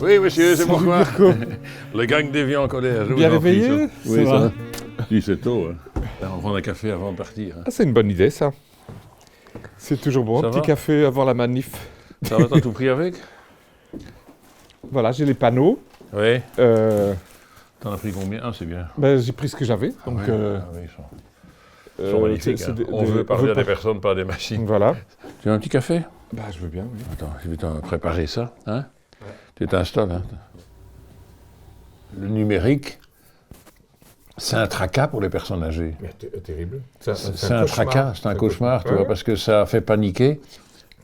Oui, monsieur, c'est Salut, pourquoi. Mirko. Le gang des vieux en colère. Bien réveillé? Oui, Ça ça. va. Oui, c'est tôt. Hein. Là, on prend un café avant de partir. Hein. Ah, c'est une bonne idée, ça. C'est toujours bon, Ça un petit va café avant la manif. Ça va, t'as tout pris avec? Voilà, j'ai les panneaux. Oui. Euh, T'en as pris combien? Ah, c'est bien. j'ai pris ce que j'avais. Donc, Ah oui, ils sont magnifiques. c'est Hein. On veut parler à des personnes, pas à des machines. Voilà. Tu veux un petit café? Je veux bien, oui. Attends, je vais t'en préparer ça. Hein? Tu t'installes. Hein? Le numérique, c'est un tracas pour les personnes âgées. Mais terrible. C'est un tracas, c'est un cauchemar, tu vois, parce que ça fait paniquer.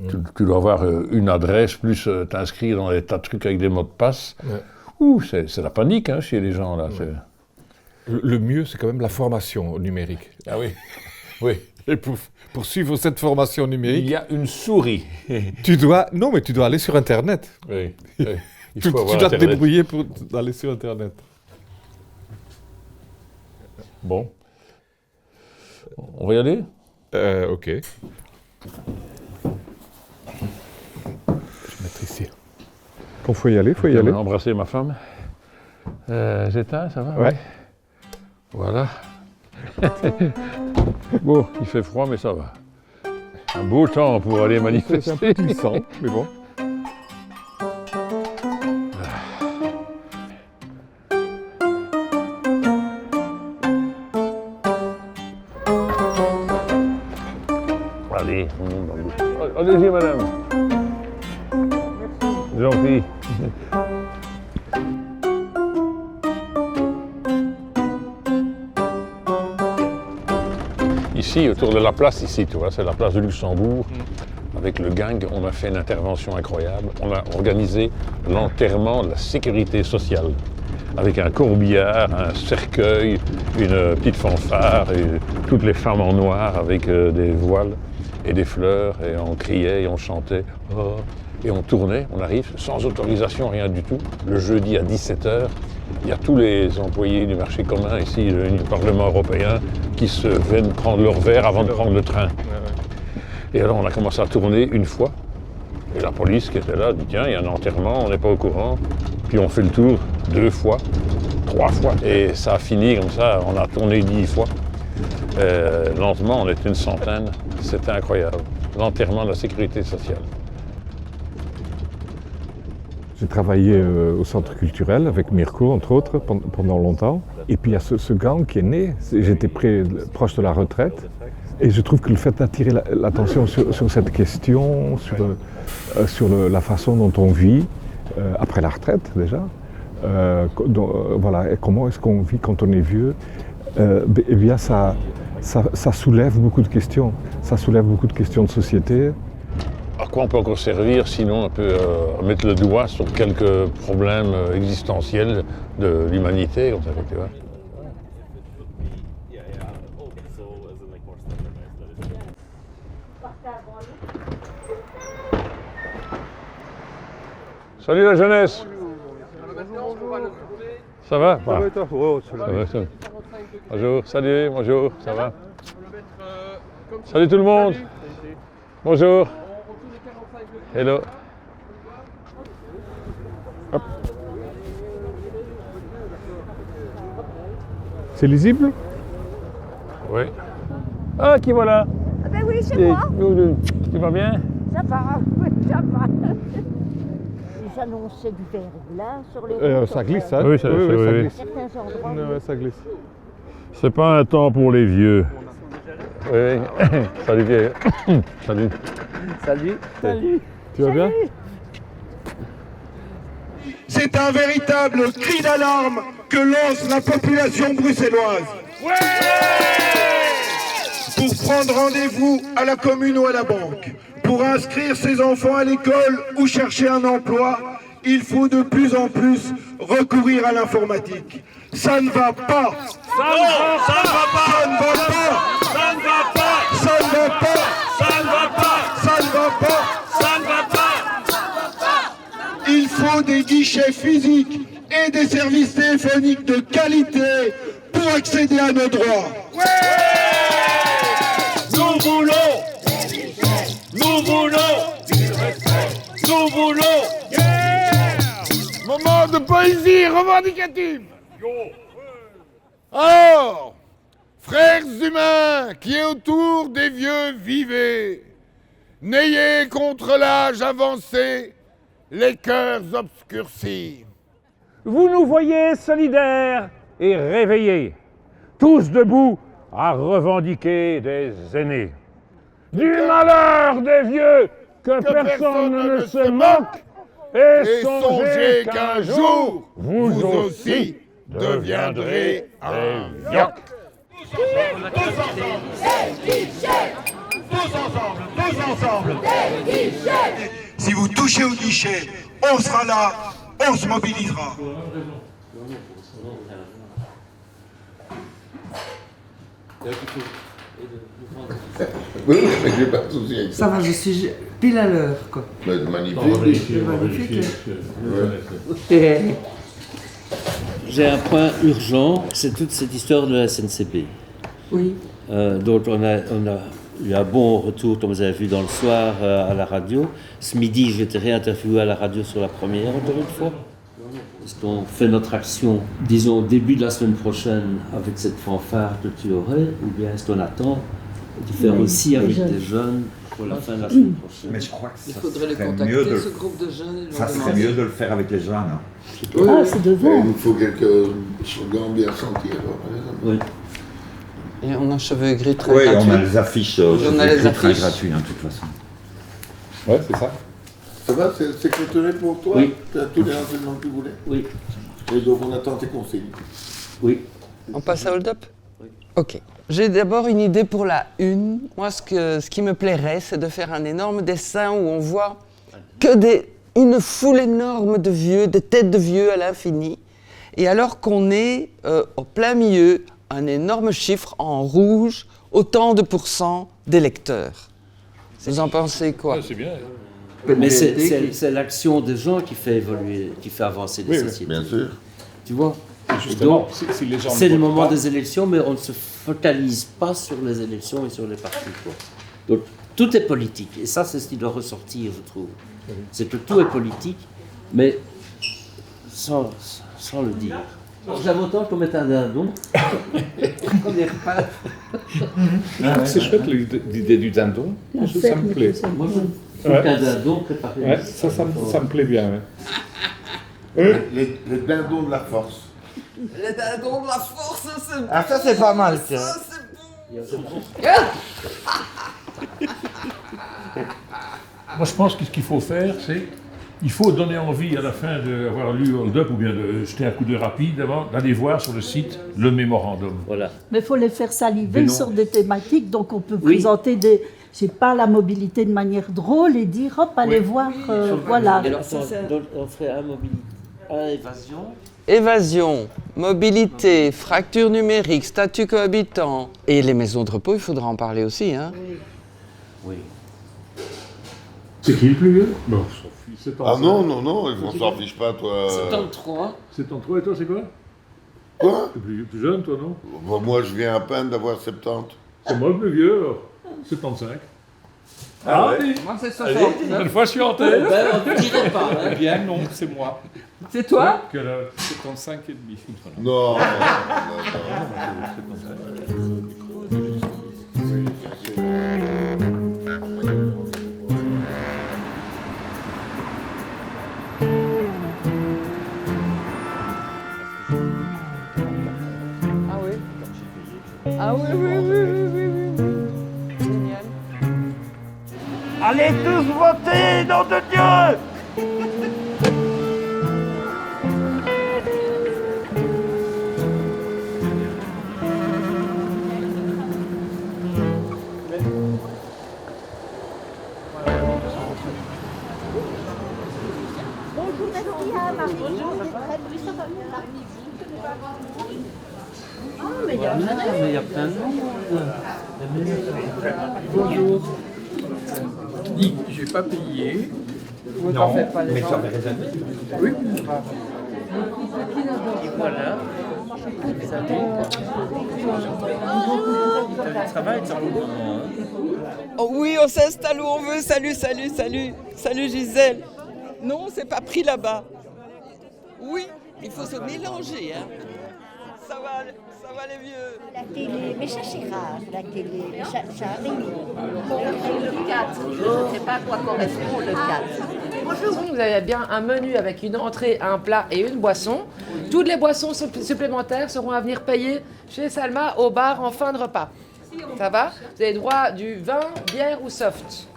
Tu dois avoir une adresse, plus t'inscrire dans des tas de trucs avec des mots de passe. Ouais. Ouh, c'est la panique hein, chez les gens, là. Ouais. Le mieux, c'est quand même la formation au numérique. Ah oui, oui. Et pour suivre cette formation numérique, Il y a une souris. tu dois aller sur Internet. Oui, oui. Il Tu faut avoir dois te Internet. débrouiller pour aller sur Internet. Bon. On va y aller? Ok. Je vais mettre ici. Quand faut y aller, Je vais embrasser ma femme. J'éteins, ça va? Ouais. Voilà. Bon, il fait froid, mais ça va. Un beau temps pour aller C'est un manifester. peu glissant, mais bon. Allez, on monte dans le bus. Allez-y, madame. Gentil. Ici, autour de la place, ici, tu vois, c'est la place de Luxembourg. Avec le gang, on a fait une intervention incroyable. On a organisé l'enterrement de la sécurité sociale. Avec un corbillard, un cercueil, une petite fanfare, et toutes les femmes en noir avec des voiles et des fleurs, et on criait et on chantait. Oh. Et on tournait, on arrive, sans autorisation, rien du tout. Le jeudi à 17h, il y a tous les employés du marché commun ici, du Parlement européen, qui se viennent prendre leur verre avant de prendre le train. Et alors on a commencé à tourner une fois, et la police qui était là dit tiens, il y a un enterrement, on n'est pas au courant. Puis on fait le tour 2 fois, 3 fois, et ça a fini comme ça, on a tourné 10 fois. Lentement, on était une centaine, c'était incroyable. L'enterrement de la sécurité sociale. J'ai travaillé au centre culturel avec Mirko, entre autres, pendant longtemps. Et puis il y a ce gang qui est né. J'étais proche de la retraite. Et je trouve que le fait d'attirer l'attention sur cette question, sur la façon dont on vit, après la retraite déjà, voilà, et comment est-ce qu'on vit quand on est vieux, eh bien ça soulève beaucoup de questions. Ça soulève beaucoup de questions de société. À quoi on peut encore servir, sinon on peut mettre le doigt sur quelques problèmes existentiels de l'humanité, comme ça, tu vois. Salut la jeunesse. Ça va? Ça va, ça va, ça va. Bonjour, salut, bonjour, ça va? Salut tout le monde. Bonjour. Hello. Hop. C'est lisible? Oui. Ah, qui voilà? Ah ben oui, c'est moi. Tu vas bien? Ça va, ça va. Ils annonçaient du verglas sur les routes. Ça glisse, hein? Oui, ça glisse. Certains endroits. Ouais, ça glisse. C'est pas un temps pour les vieux. Oui. Salut Pierre. Salut. Salut. Salut. Tu vas bien? C'est un véritable cri d'alarme que lance la population bruxelloise. Pour prendre rendez-vous à la commune ou à la banque, pour inscrire ses enfants à l'école ou chercher un emploi, il faut de plus en plus recourir à l'informatique. Ça ne va pas. Ça ne va pas. Ça ne va pas. Ça ne va pas. Ça ne va pas. Ça ne va pas. Ça ne va pas. Ça ne va pas. Il faut des guichets physiques et des services téléphoniques de qualité pour accéder à nos droits. Nous voulons. Nous voulons. Nous voulons. Mon revendicative. Alors, frères humains qui autour des vieux vivez, n'ayez contre l'âge avancé les cœurs obscurcis. Vous nous voyez solidaires et réveillés, tous debout à revendiquer des aînés. Du malheur des vieux que personne ne se moque, et songez qu'un jour, vous aussi deviendrez un vioc. Tous ensemble. Si vous touchez au guichet, on sera là, on se mobilisera. Oui, mais j'ai pas de souci avec Ça va, je suis pile à l'heure, quoi. Magnifique. J'ai un point urgent, c'est toute cette histoire de la SNCB. Oui. Donc on a eu un bon retour, comme vous avez vu dans le soir, à la radio. Ce midi, j'ai été réinterviewé à la radio sur la première, encore une fois. Est-ce qu'on fait notre action, disons, au début de la semaine prochaine, avec cette fanfare que tu aurais, ou bien est-ce qu'on attend de faire aussi avec des jeunes pour la fin de la semaine prochaine? Mais je crois que Il ça faudrait les serait contacter, mieux de, ce groupe de jeunes. ça serait mieux de le faire avec les jeunes. Hein. Ah, c'est devant. Il nous faut quelques slogans bien sentis. Oui. Et on a cheveux gris très Oui, gratuits. on a les affiches, On a les très affiches. gratuits, hein, de toute façon. Ouais, c'est ça. Ça va, c'est clôturé pour toi? Oui. Tu as tous les renseignements que tu voulais? Oui. Et donc on attend tes consignes. Oui. On passe à Hold Up? Oui. Ok. J'ai d'abord une idée pour la une. Moi, ce qui me plairait, c'est de faire un énorme dessin où on voit une foule énorme de vieux, des têtes de vieux à l'infini. Et alors qu'on est au plein milieu, un énorme chiffre en rouge, autant de pourcents d'électeurs. Vous en pensez quoi? C'est bien. Mais c'est l'action des gens qui fait évoluer, qui fait avancer les sociétés. Bien sûr. Tu vois? Justement, Donc, si les gens c'est ne le votent moment pas- des élections, mais on ne se focalise pas sur les élections et sur les partis, quoi. Donc, tout est politique. Et ça, c'est ce qui doit ressortir, je trouve. C'est que tout est politique, mais sans le dire. J'aime autant qu'on mette un dindon. On est pas... C'est chouette l'idée du dindon. Ça me plaît. Moi, je trouve qu'un dindon préparé. Ouais, ça me plaît bien. Ouais. Les dindons de la force. Les dindons de la force, c'est... Ah, ça, c'est pas mal, ça. Ça, c'est bon. Moi, je pense que ce qu'il faut faire, c'est il faut donner envie à la fin d'avoir lu Hold Up ou bien de jeter un coup d'œil rapide avant d'aller voir sur le site le mémorandum. Voilà. Mais il faut les faire saliver sur des thématiques, donc on peut Oui. présenter c'est pas la mobilité de manière drôle et dire hop, allez voir, voilà. Et alors, on ferait un évasion. Évasion, mobilité, fracture numérique, statut cohabitant. Et les maisons de repos, il faudra en parler aussi, hein. Oui. C'est qui le plus vieux? Bon, Ah non, on s'en fiche pas, toi. 73. C'est en toi et toi, c'est quoi? Quoi? Plus jeune, toi, non? Bah, moi, je viens à peine d'avoir 70. C'est moi le plus vieux, alors. 75. Ah oui. Moi, c'est Une fois, je suis en tête. Ben, on ne dirait pas. Hein. Bien, non, c'est moi. C'est toi? Quel âge? 75 et demi. Non. Ah oui. Ah oui, oui, oui, oui, oui, oui. Génial. Allez tous voter, nom de Dieu! Bonjour, est-ce qu'il y a un mari? Ah, mais il y a Mais il y a plein de monde. Bonjour. Dis, j'ai pas payé. Non, mais tu avais réservé. Oui. Voilà. Travail, ça roule. Oh oui, on s'installe où on veut. Salut, salut, salut. Salut Gisèle. Non, c'est pas pris là-bas. Oui. Il faut se mélanger, hein. Ça va les vieux. La télé, mais ça c'est rare, la télé, mais ça arrive. Le 4, je ne sais pas à quoi correspond le 4. Bonjour, vous avez bien un menu avec une entrée, un plat et une boisson. Toutes les boissons supplémentaires seront à venir payer chez Salma au bar en fin de repas. Ça va? Vous avez droit du vin, bière ou soft.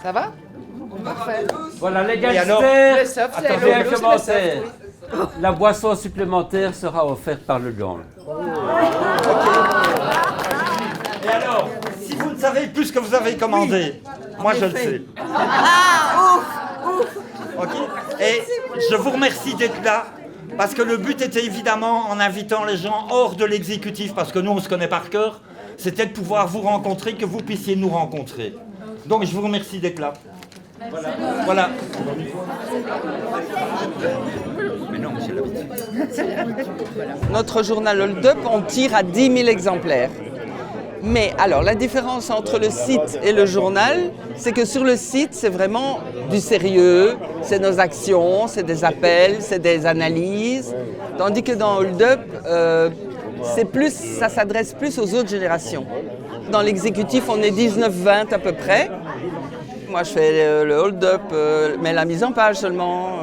Ça va? Parfait. Voilà, l'égalité. Le soft, c'est Attendez un le commentaire. soft, oui. La boisson supplémentaire sera offerte par le gang. Et alors, si vous ne savez plus ce que vous avez commandé, moi je le sais. Ok. Et je vous remercie d'être là, parce que le but était évidemment, en invitant les gens hors de l'exécutif, parce que nous on se connaît par cœur, c'était de pouvoir vous rencontrer, que vous puissiez nous rencontrer. Donc je vous remercie d'être là. Voilà. Mais non, c'est l'habitude. Notre journal Hold Up, on tire à 10 000 exemplaires. Mais alors, la différence entre le site et le journal, c'est que sur le site, c'est vraiment du sérieux, c'est nos actions, c'est des appels, c'est des analyses. Tandis que dans Hold Up, ça s'adresse plus aux autres générations. Dans l'exécutif, on est 19-20 à peu près. Moi, je fais le hold-up, mais la mise en page seulement.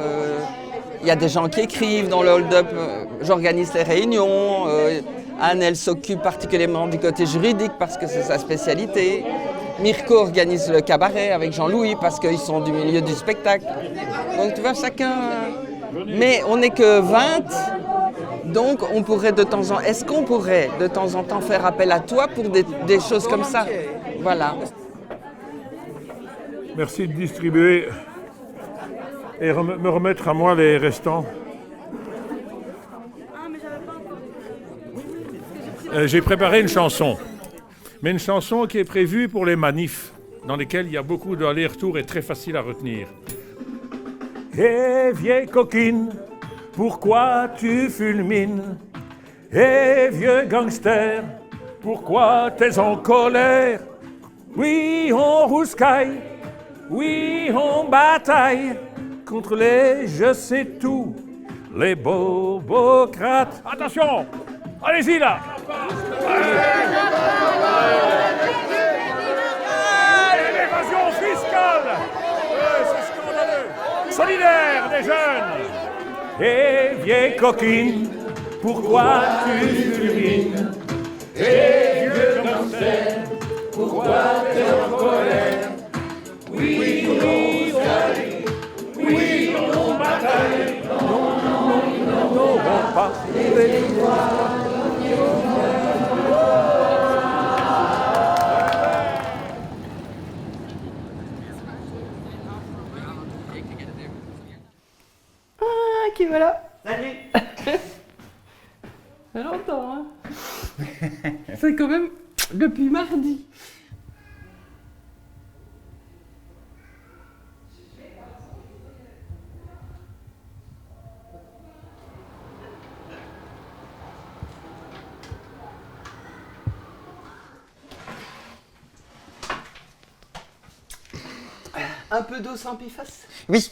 Il y a des gens qui écrivent dans le hold-up. J'organise les réunions. Anne, elle s'occupe particulièrement du côté juridique parce que c'est sa spécialité. Mirko organise le cabaret avec Jean-Louis parce qu'ils sont du milieu du spectacle. Donc, tu vois, chacun... Mais on n'est que 20, donc on pourrait de temps en temps... Est-ce qu'on pourrait de temps en temps faire appel à toi pour des choses comme ça? Voilà. Merci de distribuer et me remettre à moi les restants. J'ai préparé une chanson, mais une chanson qui est prévue pour les manifs, dans lesquels il y a beaucoup d'allers-retours et très facile à retenir. Hé vieille coquine, pourquoi tu fulmines? Hé vieux gangster, pourquoi t'es en colère? Oui, on rouscaille. Oui, on bataille contre les je sais tout, les bobocrates. Attention, allez-y là. L'évasion fiscale, c'est scandaleux. Solidaire des jeunes. Et vieille coquine, pourquoi tu fulmines? Et vieux gangster, pourquoi t'es en colère? Oui, on bataille. Non, pas. Ah, qui voilà. Salut. Ça fait longtemps, hein. C'est quand même depuis mardi. Un peu d'eau sans piface? Oui.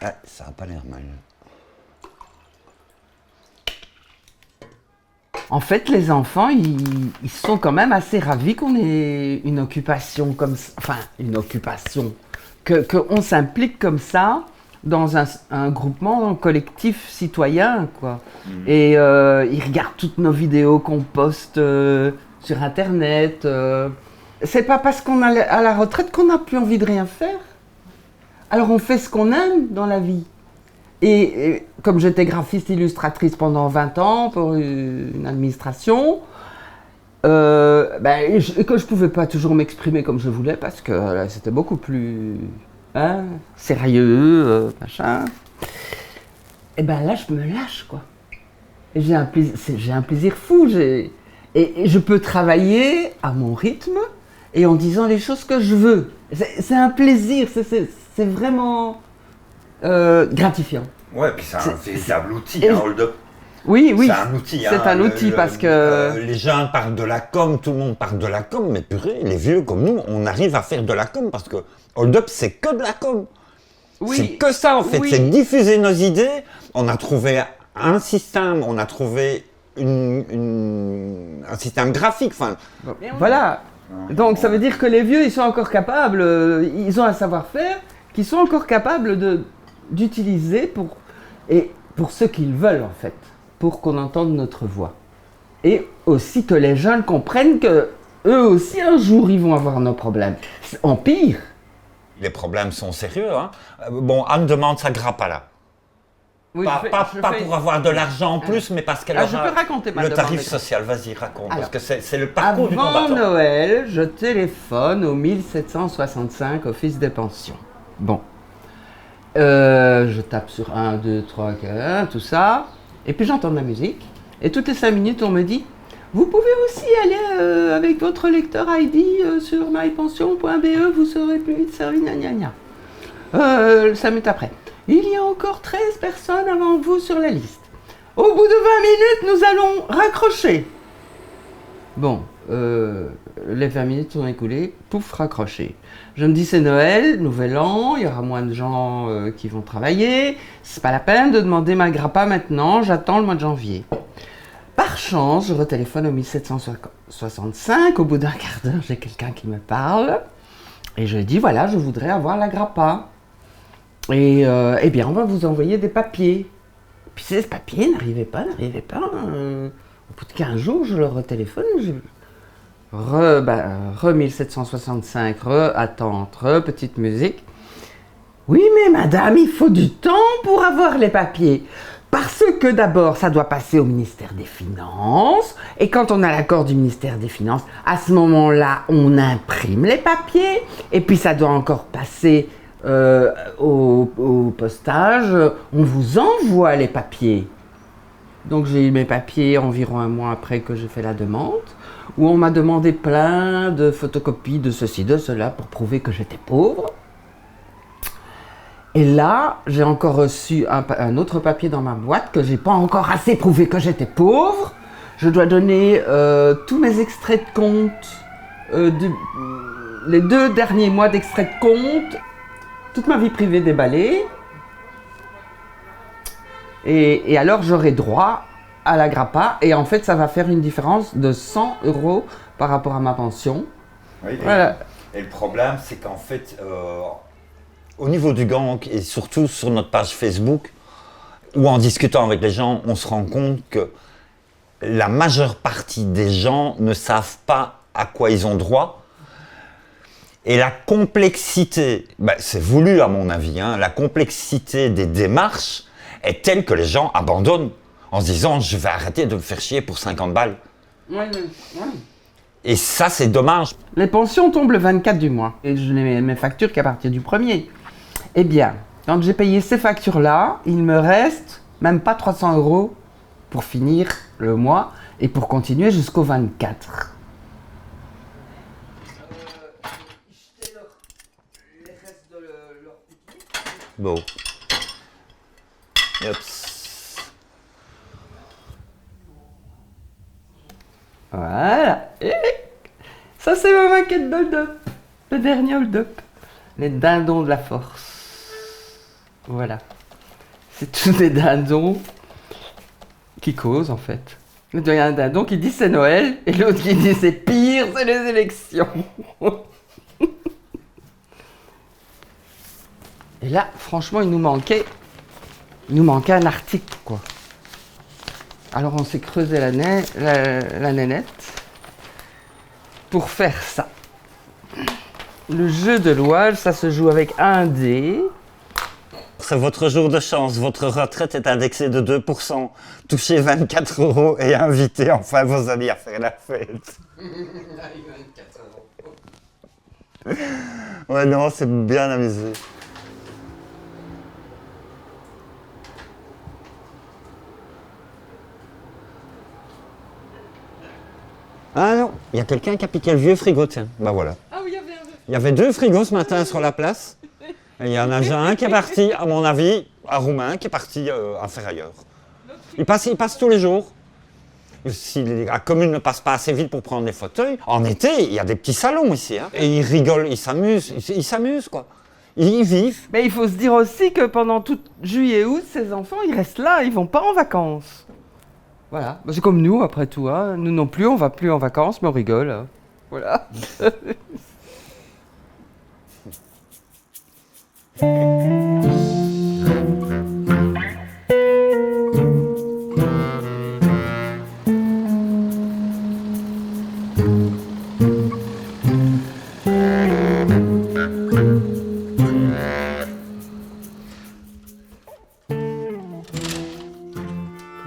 Ah, ça n'a pas l'air mal. En fait, les enfants, ils sont quand même assez ravis qu'on ait une occupation comme ça. Enfin, une occupation. Qu'on s'implique comme ça dans un groupement, un collectif citoyen, quoi. Et ils regardent toutes nos vidéos qu'on poste sur Internet. C'est pas parce qu'on est à la retraite qu'on n'a plus envie de rien faire. Alors on fait ce qu'on aime dans la vie. Et comme j'étais graphiste illustratrice pendant 20 ans pour une administration, que je pouvais pas toujours m'exprimer comme je voulais parce que c'était beaucoup plus sérieux, machin. Et ben là, je me lâche, quoi. Et j'ai un plaisir fou. Et je peux travailler à mon rythme et en disant les choses que je veux. C'est un plaisir, c'est vraiment gratifiant. Ouais, puis c'est un véritable outil, un hold-up. Oui, oui. C'est un outil. C'est un outil parce que... les jeunes parlent de la com, tout le monde parle de la com, mais purée, les vieux comme nous, on arrive à faire de la com parce que Hold Up, c'est que de la com. Oui. C'est que ça en fait, Oui. c'est diffuser nos idées. On a trouvé un système, on a trouvé un système graphique. Enfin, Voilà. Donc ça veut dire que les vieux, ils sont encore capables, ils ont un savoir-faire qu'ils sont encore capables d'utiliser pour ce qu'ils veulent en fait, pour qu'on entende notre voix. Et aussi que les jeunes comprennent que eux aussi un jour ils vont avoir nos problèmes. En pire. les problèmes sont sérieux. Hein. Bon, Anne demande sa grappa là. Oui, pas pour avoir de l'argent en plus, mais parce qu'elle je peux raconter ma le demande. tarif social. Vas-y, raconte, Alors, parce que c'est le parcours du avant combattant. Noël, je téléphone au 1765 Office des pensions. Bon. Je tape sur 1, 2, 3, 4, tout ça. Et puis j'entends de la musique. Et toutes les 5 minutes, on me dit « Vous pouvez aussi aller avec votre lecteur ID sur mypension.be, vous serez plus vite servi, gna gna gna. » 5 minutes après. Il y a encore 13 personnes avant vous sur la liste. Au bout de 20 minutes, nous allons raccrocher. Bon, les 20 minutes sont écoulées, pouf, raccroché. Je me dis c'est Noël, Nouvel An, il y aura moins de gens qui vont travailler. C'est pas la peine de demander ma grappa maintenant, j'attends le mois de janvier. Par chance, je retéléphone au 1765, au bout d'un quart d'heure, j'ai quelqu'un qui me parle. Et je lui dis voilà, je voudrais avoir la grappa. Et eh bien, on va vous envoyer des papiers. Puis ces papiers n'arrivaient pas. Au bout de 15 jours, je leur retéléphone. Re 1765, attente, petite musique. Oui, mais madame, il faut du temps pour avoir les papiers. Parce que d'abord, ça doit passer au ministère des Finances. Et quand on a l'accord du ministère des Finances, à ce moment-là, on imprime les papiers. Et puis ça doit encore passer au postage. On vous envoie les papiers. Donc j'ai eu mes papiers environ un mois après que j'ai fait la demande, où on m'a demandé plein de photocopies de ceci, de cela, pour prouver que j'étais pauvre. Et là, j'ai encore reçu un autre papier dans ma boîte que j'ai pas encore assez prouvé que j'étais pauvre. Je dois donner tous mes extraits de compte, les 2 derniers mois d'extraits de compte, toute ma vie privée déballée. Et alors j'aurai droit à la grappa, et en fait ça va faire une différence de 100 € par rapport à ma pension. Oui, voilà. Et le problème, c'est qu'en fait, au niveau du gang, et surtout sur notre page Facebook, ou en discutant avec les gens, on se rend compte que la majeure partie des gens ne savent pas à quoi ils ont droit. Et la complexité, c'est voulu à mon avis, hein, la complexité des démarches est telle que les gens abandonnent en se disant « je vais arrêter de me faire chier pour 50 balles ». Et ça, c'est dommage. Les pensions tombent le 24 du mois, et je n'ai mes factures qu'à partir du 1er. Eh bien, quand j'ai payé ces factures-là, il me reste même pas 300 € pour finir le mois et pour continuer jusqu'au 24. Bon. Yep. Voilà. Et ça, c'est ma maquette d'hold-up. Le dernier hold-up. Les dindons de la force. Voilà. C'est tous des dindons qui causent, en fait. Il y a un dindon qui dit c'est Noël, et l'autre qui dit c'est pire, c'est les élections. Et là, franchement, il nous manquait un article, quoi. Alors on s'est creusé la nénette pour faire ça. Le jeu de l'ouage, ça se joue avec un dé. C'est votre jour de chance, votre retraite est indexée de 2%. Touchez 24 € et invitez enfin vos amis à faire la fête. Ouais, non, c'est bien amusé. Ah non, il y a quelqu'un qui a piqué le vieux frigo, tiens. Bah voilà. Ah oui, il y avait 2 frigos ce matin sur la place. Et il y en a déjà un qui est parti, à mon avis, à Roumain, qui est parti à faire ailleurs. Ils passent tous les jours. Si la commune ne passe pas assez vite pour prendre les fauteuils, en été, il y a des petits salons ici. Hein, et ils rigolent, ils s'amusent quoi. Ils vivent. Mais il faut se dire aussi que pendant tout juillet et août, ces enfants, ils restent là, ils vont pas en vacances. Voilà, c'est comme nous après tout. Hein. Nous non plus, on va plus en vacances, mais on rigole. Hein. Voilà.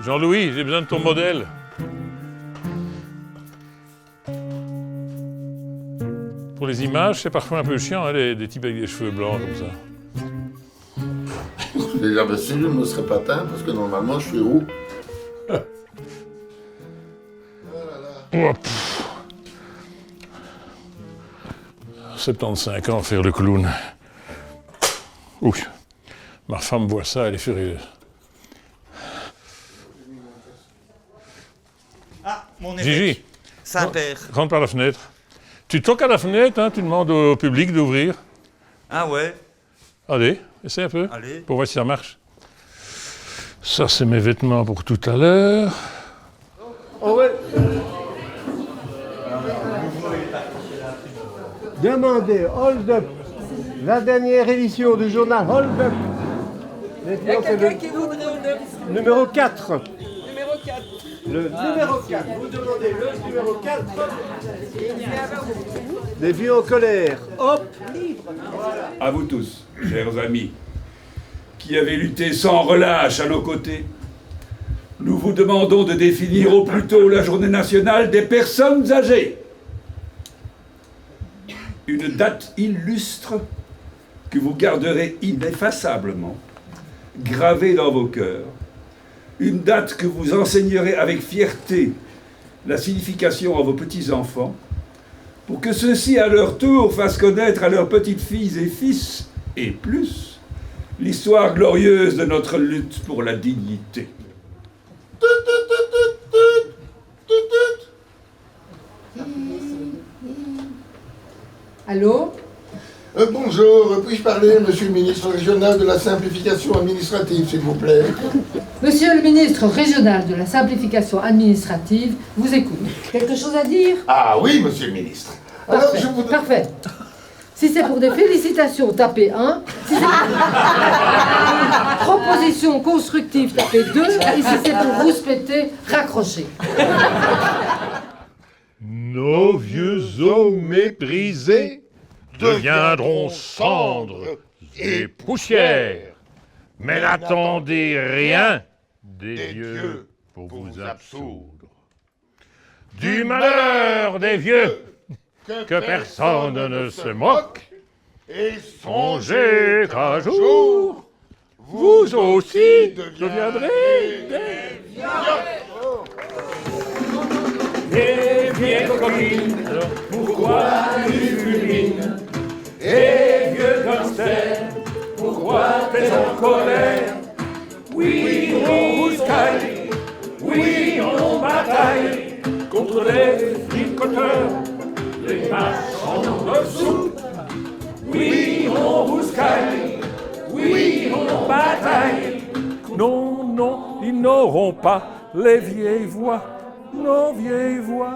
Jean-Louis, j'ai besoin de ton modèle. Pour les images, c'est parfois un peu chiant, hein, des types avec des cheveux blancs comme ça. Déjà, si je ne me serais pas teint, parce que normalement je suis roux. Oh, 75 ans, faire le clown. Ouh, ma femme voit ça, elle est furieuse. Ah, mon Gigi, évêque, Saint-Père. Rentre par la fenêtre. Tu toques à la fenêtre, hein, tu demandes au public d'ouvrir. Ah ouais. Allez, essaie un peu, Allez. pour voir si ça marche. Ça, c'est mes vêtements pour tout à l'heure. Oh ouais. Demandez, hold up. La dernière édition du journal Hold up. Il y a quelqu'un qui voudrait hold up. Numéro 4. Numéro 4. Le numéro 4. Vous demandez le numéro 4. Des vieux en colère. Hop. Voilà. À vous tous, chers amis, qui avez lutté sans relâche à nos côtés, nous vous demandons de définir au plus tôt la journée nationale des personnes âgées. Une date illustre que vous garderez ineffaçablement, gravée dans vos cœurs. Une date que vous enseignerez avec fierté la signification à vos petits-enfants, pour que ceux-ci, à leur tour, fassent connaître à leurs petites filles et fils, et plus, l'histoire glorieuse de notre lutte pour la dignité. Allô? Bonjour, puis-je parler, monsieur le ministre régional de la simplification administrative, s'il vous plaît? Monsieur le ministre régional de la simplification administrative vous écoute. Quelque chose à dire? Ah oui, monsieur le ministre. Alors, Parfait. Parfait. Si c'est pour des félicitations, tapez 1. Si c'est pour propositions constructives, tapez 2. Et si c'est pour vous spéter, raccrochez. Nos vieux hommes méprisés deviendront cendres et poussière. Mais n'attendez rien des vieux pour vous absoudre. Du malheur des vieux, que personne ne se moque, et songez qu'un jour, vous aussi deviendrez des Des vieilles coquines, pourquoi tu fulmines? Et vieux gangster, pourquoi t'es en colère? Oui, on rouscaille, oui, on bataille contre les tricoteurs, les marchands de soupe. Oui, on rouscaille, oui, on bataille. Non, non, ils n'auront pas les vieilles voix, nos vieilles voix.